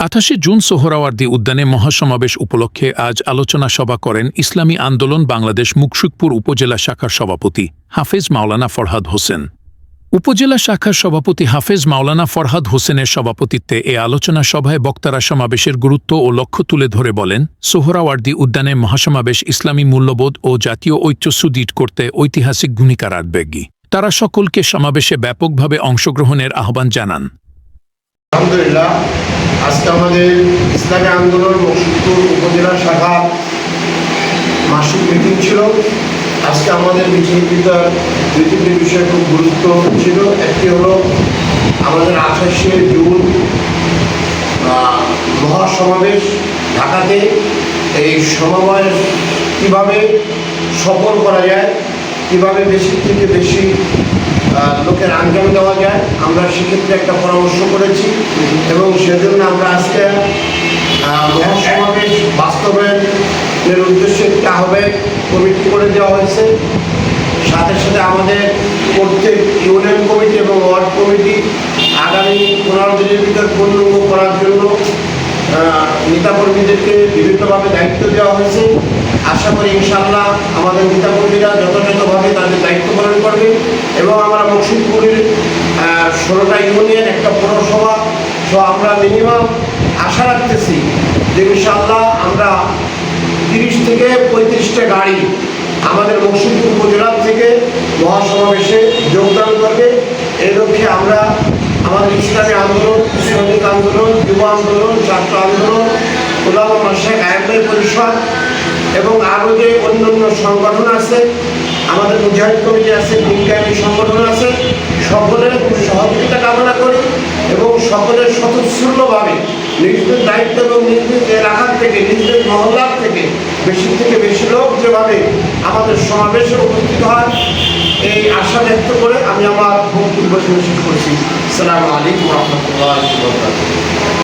28 June Suhrawardy উদ্যানে মহাসমাবেশ উপলক্ষে আজ আলোচনা সভা করেন ইসলামী আন্দোলন বাংলাদেশ মুকসুদপুর উপজেলা শাখার সভাপতি হাফেজ মাওলানা ফরহাদ হোসেন। উপজেলা শাখার সভাপতি হাফেজ মাওলানা ফরহাদ হোসেনের সভাপতিত্বে এ আলোচনা সভায় বক্তারা সমাবেশের গুরুত্ব ও লক্ষ্য তুলে ধরে বলেন, সোহরাওয়ার্দী উদ্যানে মহাসমাবেশ ইসলামী মূল্যবোধ ও জাতীয় ঐক্য সুদৃঢ় করতে ঐতিহাসিক ভূমিকা রাখবে। তারা সকলকে সমাবেশে ব্যাপকভাবে অংশগ্রহণের আহ্বান জানান। আলহামদুলিল্লাহ, আজকে আমাদের ইসলামী আন্দোলন মুকসুদপুর উপজেলা শাখা মাসিক মিটিং ছিল। আজকে আমাদের মিটিংয়ের ভিতর দুই তিনটি বিষয় খুব গুরুত্ব ছিল। একটি হলো আমাদের 28শে জুন মহাসমাবেশ ঢাকাতে। এই সমাবেশ কীভাবে সফল করা যায়, কীভাবে বেশি থেকে বেশি লোকের আঞ্জাম দেওয়া যায়, আমরা সেক্ষেত্রে একটা পরামর্শ করেছি এবং সেজন্য আমরা আজকে মহাসমাবেশ বাস্তবায়নের উদ্দেশ্যে একটা আহ্বায়ক কমিটি করে দেওয়া হয়েছে। সাথে সাথে আমাদের প্রত্যেক ইউনিয়ন কমিটি এবং ওয়ার্ড কমিটি আগামী 15 দিনের ভিতর পূর্ণাঙ্গ করার জন্য নেতাকর্মীদেরকে বিভিন্নভাবে দায়িত্ব দেওয়া হয়েছে। আশা করি ইনশাআল্লাহ আমাদের নেতাকর্মীরা যথাযথভাবে তাদের দায়িত্ব পালন করবে এবং আমরা মুকসুদপুরের 16টা ইউনিয়ন, একটা পৌরসভা সহ আমরা মিনিমাম আশা রাখতেছি যে ইনশাআল্লাহ আমরা 30 থেকে 35টা গাড়ি আমাদের মুকসুদপুর উপজেলা থেকে মহাসমাবেশে যোগদান করবে। এই লক্ষ্যে আমরা আমাদের ইসলামী আন্দোলন, শ্রমিক আন্দোলন, যুব আন্দোলন, ছাত্র আন্দোলন, উলামা মাশায়েখ আইয়ুব পরিষদ এবং আরও যে অন্যান্য সংগঠন আছে, আমাদের মুজাহিদ কমিটি আছে, বিজ্ঞানী সংগঠন আছে, সকলের সহযোগিতা কামনা করি এবং সকলের স্বতঃস্ফূর্তভাবে নিজেদের দায়িত্ব এবং নিজেদের এলাকার থেকে, নিজেদের মহল্লার থেকে বেশি লোক যেভাবে আমাদের সমাবেশে উপস্থিত হয়, এই আশা ব্যক্ত করে আমি আমার বক্তব্য শেষ করছি। আসসালামু আলাইকুম ওয়া রাহমাতুল্লাহি ওয়া বারাকাতুহু।